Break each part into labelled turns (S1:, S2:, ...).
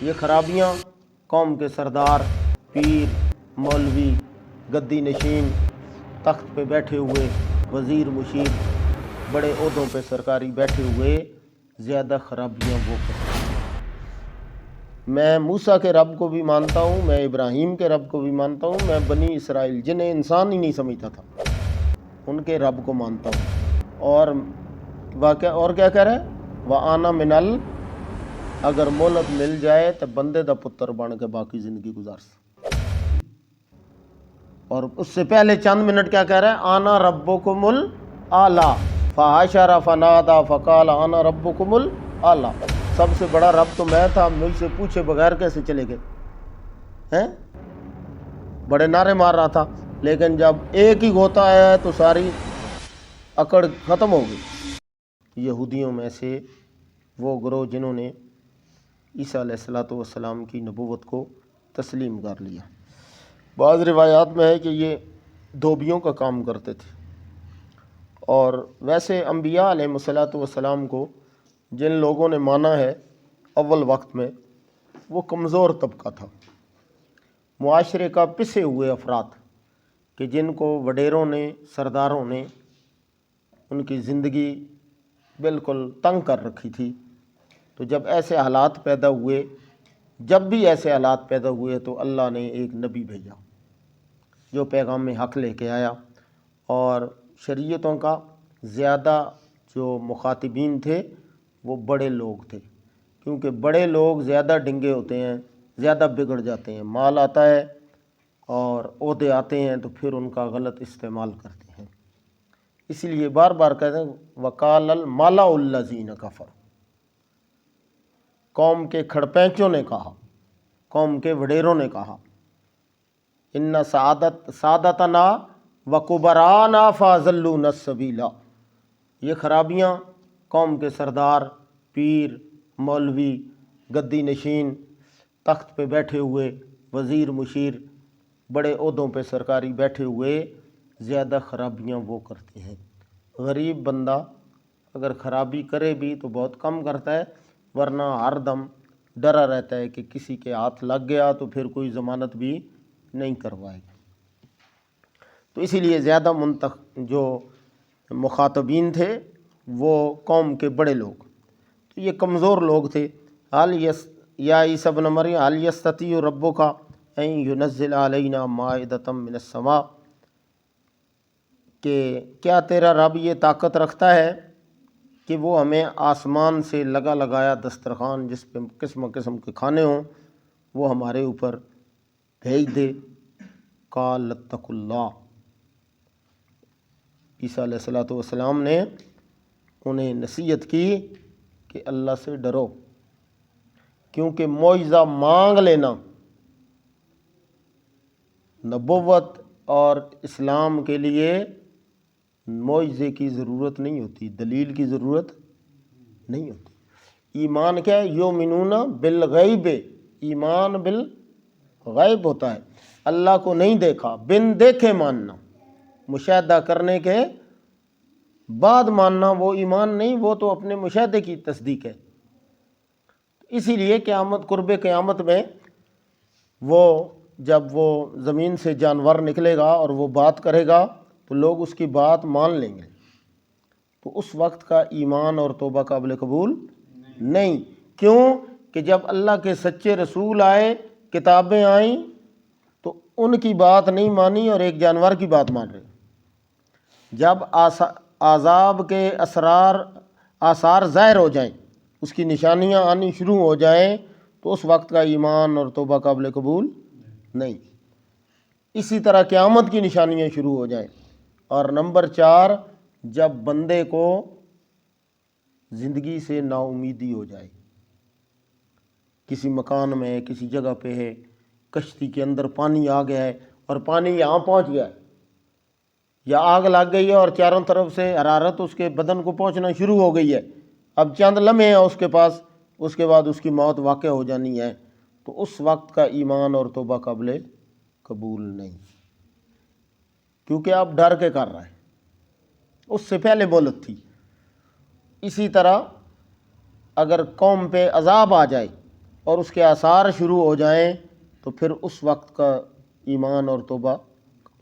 S1: یہ خرابیاں قوم کے سردار، پیر، مولوی، گدی نشین، تخت پہ بیٹھے ہوئے، وزیر، مشیر، بڑے عہدوں پہ سرکاری بیٹھے ہوئے زیادہ خرابیاں وہ کرتے ہیں۔ میں موسیٰ کے رب کو بھی مانتا ہوں، میں ابراہیم کے رب کو بھی مانتا ہوں، میں بنی اسرائیل جنہیں انسان ہی نہیں سمجھتا تھا ان کے رب کو مانتا ہوں۔ اور کیا کہہ رہا ہے؟ وَآنَا مِنَل، اگر مہلت مل جائے تو بندے دا پتر بن کے باقی زندگی گزار سکتا۔ اور اس سے پہلے چند منٹ کیا کہہ رہا ہے؟ آنا ربکم الاعلیٰ فحشر فنادی فقال انا ربکم الاعلیٰ، سب سے بڑا رب تو میں تھا، مجھ سے پوچھے بغیر کیسے چلے گئے ہیں؟ بڑے نعرے مار رہا تھا، لیکن جب ایک ہی غوطہ آیا ہے تو ساری اکڑ ختم ہو گئی۔ یہودیوں میں سے وہ گروہ جنہوں نے عیسیٰ علیہ السلام کی نبوت کو تسلیم کر لیا۔ بعض روایات میں ہے کہ یہ دھوبیوں کا کام کرتے تھے، اور ویسے انبیاء علیہ السلام کو جن لوگوں نے مانا ہے اول وقت میں، وہ کمزور طبقہ تھا، معاشرے کا پسے ہوئے افراد، کہ جن کو وڈیروں نے، سرداروں نے ان کی زندگی بالکل تنگ کر رکھی تھی۔ تو جب ایسے حالات پیدا ہوئے، جب بھی ایسے حالات پیدا ہوئے تو اللہ نے ایک نبی بھیجا جو پیغام حق لے کے آیا، اور شریعتوں کا زیادہ جو مخاطبین تھے وہ بڑے لوگ تھے، کیونکہ بڑے لوگ زیادہ ڈنگے ہوتے ہیں، زیادہ بگڑ جاتے ہیں، مال آتا ہے اور عہدے آتے ہیں تو پھر ان کا غلط استعمال کرتے ہیں۔ اس لیے بار بار کہتے ہیں وقال الملأ الذین کفروا، قوم کے کھڑپینچوں نے کہا، قوم کے وڈیروں نے کہا، ان سادتنا وکبرانا فاضلونا السبیلا، یہ خرابیاں قوم کے سردار، پیر، مولوی، گدی نشین، تخت پہ بیٹھے ہوئے، وزیر، مشیر، بڑے عہدوں پہ سرکاری بیٹھے ہوئے زیادہ خرابیاں وہ کرتے ہیں۔ غریب بندہ اگر خرابی کرے بھی تو بہت کم کرتا ہے، ورنہ ہر دم ڈرا رہتا ہے کہ کسی کے ہاتھ لگ گیا تو پھر کوئی ضمانت بھی نہیں کروائے گا۔ تو اسی لیے زیادہ جو مخاطبین تھے وہ قوم کے بڑے لوگ، تو یہ کمزور لوگ تھے۔ یا عیسیٰ ابن مریم هل یستطیع ربک ان ینزل علینا مائدۃ من السماء، کہ کیا تیرا رب یہ طاقت رکھتا ہے کہ وہ ہمیں آسمان سے لگا لگایا دسترخوان جس پہ قسم قسم کے کھانے ہوں وہ ہمارے اوپر بھیج دے؟ قال اتقوا اللہ، عیسیٰ علیہ السلام نے انہیں نصیحت کی کہ اللہ سے ڈرو، کیونکہ معجزہ مانگ لینا نبوت اور اسلام کے لیے معجزے کی ضرورت نہیں ہوتی، دلیل کی ضرورت نہیں ہوتی۔ ایمان کیا ہے؟ یؤمنون بالغیب، ایمان بالغیب ہوتا ہے، اللہ کو نہیں دیکھا، بن دیکھے ماننا، مشاہدہ کرنے کے بعد ماننا وہ ایمان نہیں، وہ تو اپنے مشاہدے کی تصدیق ہے۔ اسی لیے قرب قیامت میں جب وہ زمین سے جانور نکلے گا اور وہ بات کرے گا تو لوگ اس کی بات مان لیں گے، تو اس وقت کا ایمان اور توبہ قابل قبول نہیں۔ کیوں کہ جب اللہ کے سچے رسول آئے، کتابیں آئیں، تو ان کی بات نہیں مانی اور ایک جانور کی بات مان رہے۔ جب عذاب کے آثار ظاہر ہو جائیں، اس کی نشانیاں آنی شروع ہو جائیں، تو اس وقت کا ایمان اور توبہ قابل قبول نہیں۔ اسی طرح قیامت کی نشانیاں شروع ہو جائیں۔ اور نمبر 4، جب بندے کو زندگی سے نا امیدی ہو جائے، کسی مکان میں، کسی جگہ پہ ہے، کشتی کے اندر پانی آ گیا ہے اور پانی یہاں پہنچ گیا ہے، یا آگ لگ گئی ہے اور چاروں طرف سے حرارت اس کے بدن کو پہنچنا شروع ہو گئی ہے، اب چند لمحے ہیں اس کے پاس، اس کے بعد اس کی موت واقع ہو جانی ہے، تو اس وقت کا ایمان اور توبہ قابل قبول نہیں، کیونکہ آپ ڈر کے کر رہے ہیں، اس سے پہلے مہلت تھی۔ اسی طرح اگر قوم پہ عذاب آ جائے اور اس کے آثار شروع ہو جائیں تو پھر اس وقت کا ایمان اور توبہ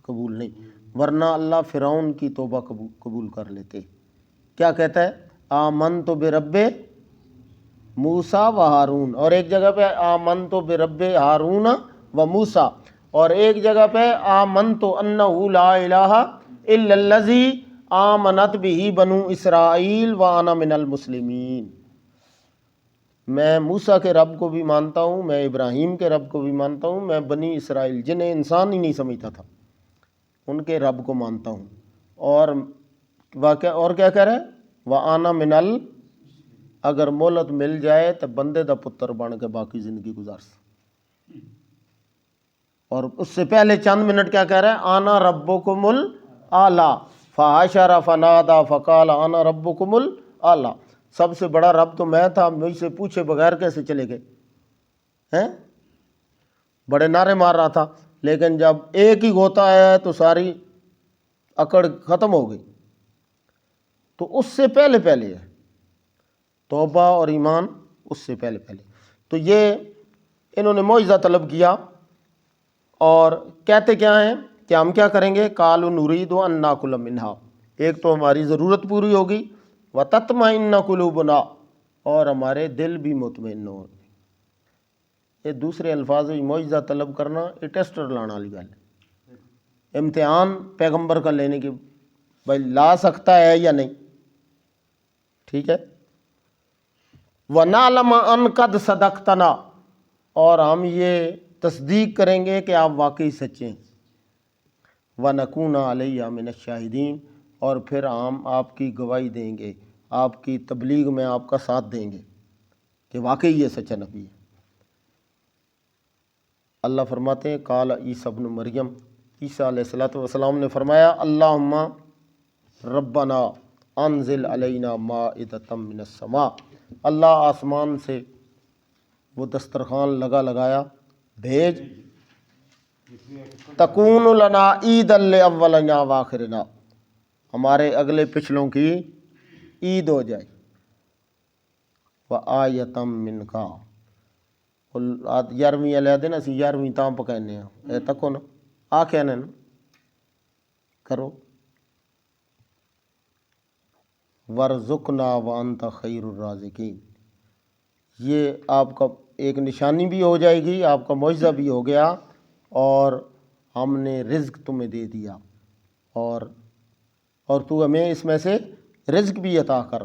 S1: قبول نہیں، ورنہ اللہ فرعون کی توبہ قبول کر لیتے۔ کیا کہتا ہے؟ آمنت برب موسیٰ و ہارون، اور ایک جگہ پہ آمنت برب ہارون و موسیٰ، اور ایک جگہ پہ آمنت انہ لا الہ الا الذی آمنت بہ بنو اسرائیل وانا من المسلمین۔ میں موسیٰ کے رب کو بھی مانتا ہوں، میں ابراہیم کے رب کو بھی مانتا ہوں، میں بنی اسرائیل جنہیں انسان ہی نہیں سمجھتا تھا ان کے رب کو مانتا ہوں۔ اور واقعہ اور کیا کہہ رہا ہے؟ وَآنَا مِنَ اگر مہلت مل جائے تو بندے دا پتر بن کے باقی زندگی گزار سا۔ اور اس سے پہلے چند منٹ کیا کہہ رہا ہے؟ آنا ربکم الاعلیٰ فحشر فنادى فقال انا ربکم الاعلیٰ، سب سے بڑا رب تو میں تھا، مجھ سے پوچھے بغیر کیسے چلے گئے ہیں؟ بڑے نعرے مار رہا تھا، لیکن جب ایک ہی غوطہ آیا ہے تو ساری اکڑ ختم ہو گئی۔ تو اس سے پہلے ہے توبہ اور ایمان، اس سے پہلے۔ تو یہ انہوں نے معجزہ طلب کیا اور کہتے کیا ہیں کہ ہم کیا کریں گے؟ قالوا نريد ان ناكل منها، ایک تو ہماری ضرورت پوری ہوگی، وتطمئن قلوبنا، اور ہمارے دل بھی مطمئن ہو۔ یہ دوسرے الفاظ میں معجزہ طلب کرنا یہ ٹیسٹر لانا والی گل ہے، امتحان پیغمبر کا لینے کی، بھائی لا سکتا ہے یا نہیں، ٹھیک ہے۔ وَنَعْلَمَ أَنْ قَدْ صَدَقْتَنَا، اور ہم یہ تصدیق کریں گے کہ آپ واقعی سچے ہیں۔ وَنَكُونَ عَلَيْهَا مِنَ الشَّاهِدِينَ، اور پھر ہم آپ کی گواہی دیں گے، آپ کی تبلیغ میں آپ کا ساتھ دیں گے کہ واقعی یہ سچا نبی ہے۔ اللہ فرماتے ہیں قال عیسیٰ ابن مریم، عیسیٰ علیہ السلام نے فرمایا اللہم ربنا انزل علینا مائدۃ من السماء، اللہ آسمان سے وہ دسترخوان لگایا بھیج، تکون لنا عید لاولنا واخرنا، ہمارے اگلے پچھلوں کی عید ہو جائے، وآیۃ منک، 11ویں علیحدہ نا اسی 11ویں تاں پکانے ہیں، اے تکو نا آ کہنے نا کرو، ورزقنا وانت خیر الرازقین، یہ آپ کا ایک نشانی بھی ہو جائے گی، آپ کا معجزہ بھی ہو گیا، اور ہم نے رزق تمہیں دے دیا، اور تو ہمیں اس میں سے رزق بھی عطا کر،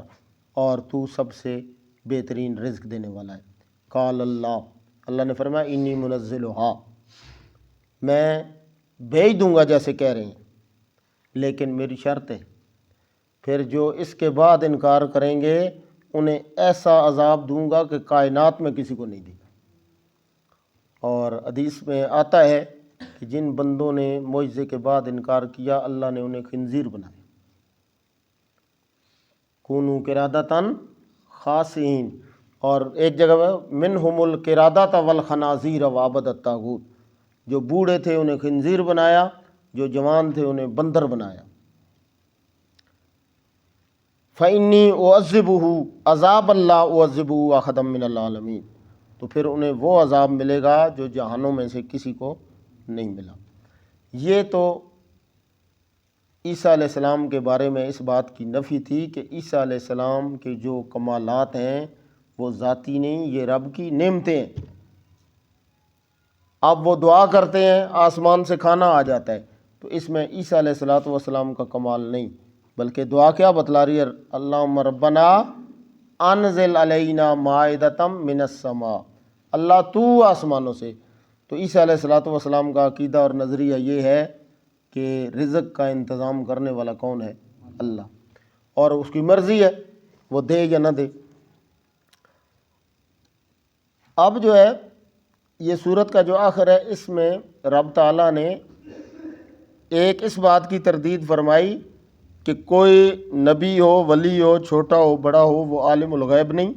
S1: اور تو سب سے بہترین رزق دینے والا ہے۔ قال اللہ نے فرمایا انی منزلھا، میں بھیج دوں گا جیسے کہہ رہے ہیں، لیکن میری شرط ہے، پھر جو اس کے بعد انکار کریں گے انہیں ایسا عذاب دوں گا کہ کائنات میں کسی کو نہیں دے گا۔ اور حدیث میں آتا ہے کہ جن بندوں نے معجزے کے بعد انکار کیا اللہ نے انہیں خنزیر بنایا، کونوا قردۃ خاسئین، اور ایک جگہ منہم القردۃ والخنازیر وعبد الطاغوت، جو بوڑھے تھے انہیں خنزیر بنایا، جو جوان تھے انہیں بندر بنایا۔ فإنی اعذبہ عذاب اللہ اعذبہ احدا من العالمین، تو پھر انہیں وہ عذاب ملے گا جو جہانوں میں سے کسی کو نہیں ملا۔ یہ تو عیسیٰ علیہ السلام کے بارے میں اس بات کی نفی تھی کہ عیسیٰ علیہ السلام کے جو کمالات ہیں وہ ذاتی نہیں، یہ رب کی نعمتیں ہیں۔ اب وہ دعا کرتے ہیں آسمان سے کھانا آ جاتا ہے، تو اس میں عیسیٰ علیہ السلام کا کمال نہیں، بلکہ دعا کیا بتلا رہی ہے؟ اللہم ربنا انزل علینا مائدۃ من السماء، اللہ تو آسمانوں سے۔ تو عیسیٰ علیہ السلام کا عقیدہ اور نظریہ یہ ہے کہ رزق کا انتظام کرنے والا کون ہے؟ اللہ، اور اس کی مرضی ہے وہ دے یا نہ دے۔ اب جو ہے یہ صورت کا جو آخر ہے اس میں رب تعالیٰ نے ایک اس بات کی تردید فرمائی کہ کوئی نبی ہو، ولی ہو، چھوٹا ہو بڑا ہو، وہ عالم الغیب نہیں،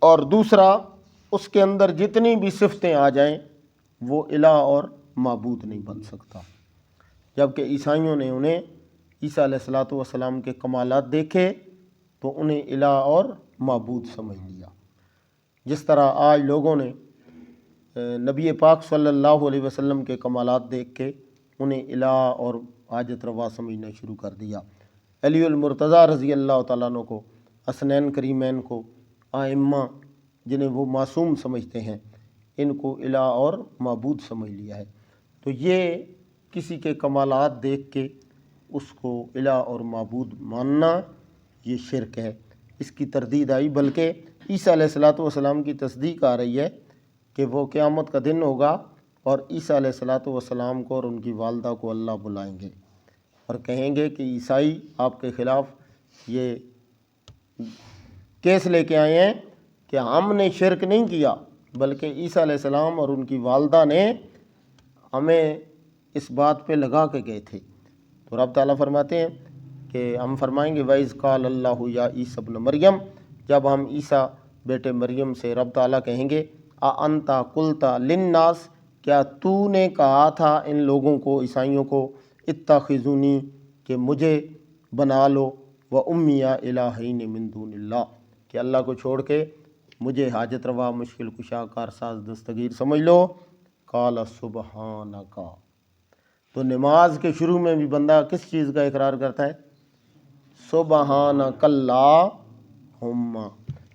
S1: اور دوسرا اس کے اندر جتنی بھی صفتیں آ جائیں وہ الہ اور معبود نہیں بن سکتا۔ جبکہ عیسائیوں نے انہیں عیسیٰ علیہ السلام کے کمالات دیکھے تو انہیں الہ اور معبود سمجھ لیا۔ جس طرح آج لوگوں نے نبی پاک صلی اللہ علیہ وسلم کے کمالات دیکھ کے انہیں الہ اور حاجت روا سمجھنا شروع کر دیا۔ علی المرتضیٰ رضی اللہ تعالیٰ عنہ کو، حسنین کریمین کو، آئمہ جنہیں وہ معصوم سمجھتے ہیں، ان کو الہ اور معبود سمجھ لیا ہے۔ تو یہ کسی کے کمالات دیکھ کے اس کو الہ اور معبود ماننا یہ شرک ہے، اس کی تردید آئی۔ بلکہ عیسیٰ علیہ السلام کی تصدیق آ رہی ہے کہ وہ قیامت کا دن ہوگا اور عیسیٰ علیہ السلام کو اور ان کی والدہ کو اللہ بلائیں گے اور کہیں گے کہ عیسائی آپ کے خلاف یہ کیس لے کے آئے ہیں کہ ہم نے شرک نہیں کیا، بلکہ عیسیٰ علیہ السلام اور ان کی والدہ نے ہمیں اس بات پہ لگا کے گئے تھے۔ تو رب تعالیٰ فرماتے ہیں کہ ہم فرمائیں گے وَإِذْ قَالَ اللَّهُ يَا عِيسَى ابْنَ مَرْيَمَ، جب ہم عیسیٰ بیٹے مریم سے رب تعالیٰ کہیں گے أَأَنْتَ قُلْتَ لِلنَّاسِ، کیا تو نے کہا تھا ان لوگوں کو، عیسائیوں کو، اتخذونی کہ مجھے بنا لو، وَأُمِّيَ إِلَٰهَيْنِ مِن دُونِ اللَّهِ کہ اللہ کو چھوڑ کے مجھے حاجت روا، مشکل کشا، کارساز، دستگیر سمجھ لو۔ قَالَ سُبْحَانَكَ، تو نماز کے شروع میں بھی بندہ کس چیز کا اقرار کرتا ہے؟ سبحانک اللہم۔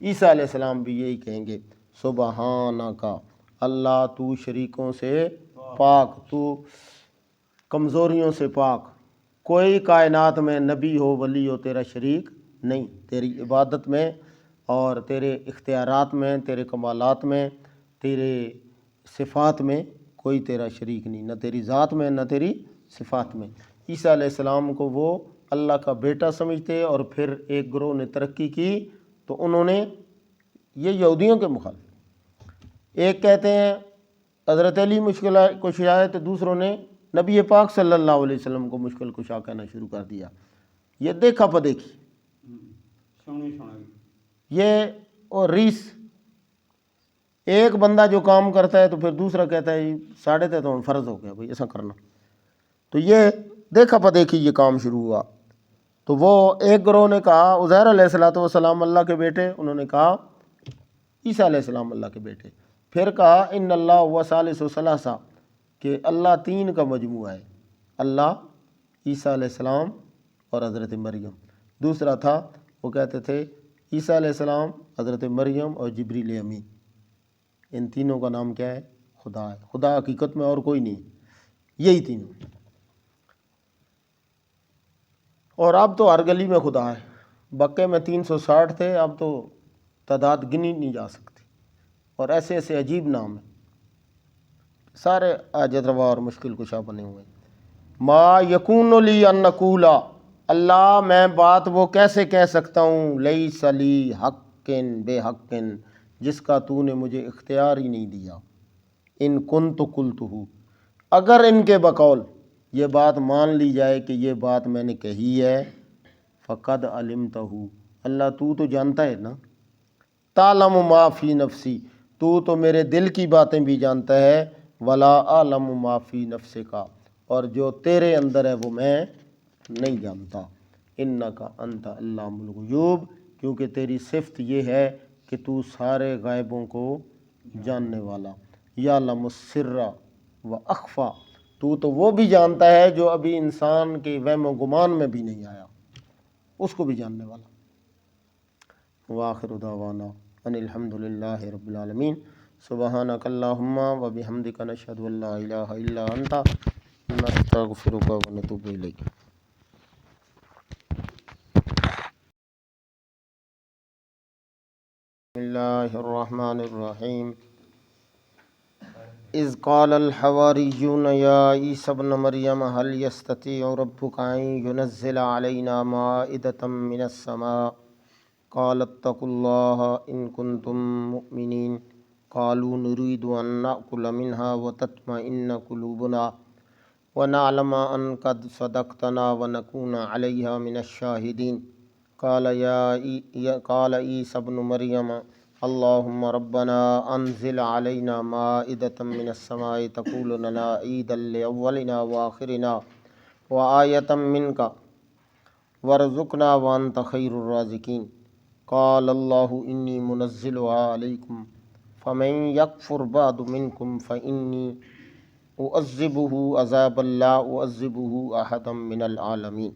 S1: عیسیٰ علیہ السلام بھی یہی کہیں گے، سبحانک اللہ، تو شریکوں سے پاک، تو کمزوریوں سے پاک، کوئی کائنات میں نبی ہو، ولی ہو، تیرا شریک نہیں، تیری عبادت میں اور تیرے اختیارات میں، تیرے کمالات میں، تیرے صفات میں کوئی تیرا شریک نہیں، نہ تیری ذات میں نہ تیری صفات میں۔ عیسیٰ علیہ السلام کو وہ اللہ کا بیٹا سمجھتے، اور پھر ایک گروہ نے ترقی کی تو انہوں نے یہ یہودیوں کے مخالف، ایک کہتے ہیں حضرت علی مشکل کشا ہے، تو دوسروں نے نبی پاک صلی اللہ علیہ وسلم کو مشکل کشا کہنا شروع کر دیا۔ یہ دیکھا پا دیکھی، یہ اور ریس، ایک بندہ جو کام کرتا ہے تو پھر دوسرا کہتا ہے ساڑھے تے تو فرض ہو گیا بھائی ایسا کرنا، تو یہ دیکھا پا دیکھی یہ کام شروع ہوا۔ تو وہ ایک گروہ نے کہا عزیر علیہ السلام اللہ کے بیٹے، انہوں نے کہا عیسیٰ علیہ السلام اللہ کے بیٹے، پھر کہا ان اللہ هو ثالث ثلاثہ کہ اللہ تین کا مجموعہ ہے، اللہ، عیسیٰ علیہ السلام اور حضرت مریم۔ دوسرا تھا وہ کہتے تھے عیسیٰ علیہ السلام، حضرت مریم اور جبریل امین، ان تینوں کا نام کیا ہے؟ خدا ہے۔ خدا حقیقت میں اور کوئی نہیں، یہی تینوں۔ اور اب تو ہر گلی میں خدا ہے، بکے میں 360 تھے، اب تو تعداد گنی نہیں جا سکتی، اور ایسے ایسے عجیب نام ہیں، سارے حاجت روا اور مشکل کشا بنے ہوئے ہیں۔ ما یکون لی ان نقول، اللہ میں بات وہ کیسے کہہ سکتا ہوں، لیس لی حق بے حق، جس کا تو نے مجھے اختیار ہی نہیں دیا، ان کنت قلتہ، اگر ان کے بقول یہ بات مان لی جائے کہ یہ بات میں نے کہی ہے، فقد علمتہ، اللہ تو جانتا ہے نا، تعلم ما فی نفسی، تو میرے دل کی باتیں بھی جانتا ہے، ولا اعلم ما فی نفسک، اور جو تیرے اندر ہے وہ میں نہیں جانتا، انک انت علام الغیوب، کیونکہ تیری صفت یہ ہے کہ تو سارے غائبوں کو جاننے والا، یعلم السر و اخفا، تو وہ بھی جانتا ہے جو ابھی انسان کے وہم و گمان میں بھی نہیں آیا، اس کو بھی جاننے والا۔ وآخر دعوانا ان الحمد للہ رب العالمین، سبحانک اللہم و بحمدک، نشہد ان لا الہ الا انت، نستغفرک و نتوب الیک۔ بسم اللہ الرحمن الرحیم۔ اذ قال الحواریون یا عیسی ابن مریم هل یستطیع ربک ان ینزل علینا مائدة من السماء قال اتقوا اللہ ان کنتم مؤمنین قالوا نريد ان نأکل منها وتطمئن قلوبنا ونعلم ان قد صدقتنا ونکون علیہا من الشاہدین قال عیسی ابن مریم اللہم ربنا انزل علینا مائدة من السماء تکون لنا عیدا لأولنا وآخرنا وآیة منک وارزقنا وانت خیر الرازقین قال اللہ انی منزلها علیکم فمن یکفر بعد منکم فانی اعذبہ عذابا لا اعذبہ احدا من العالمین۔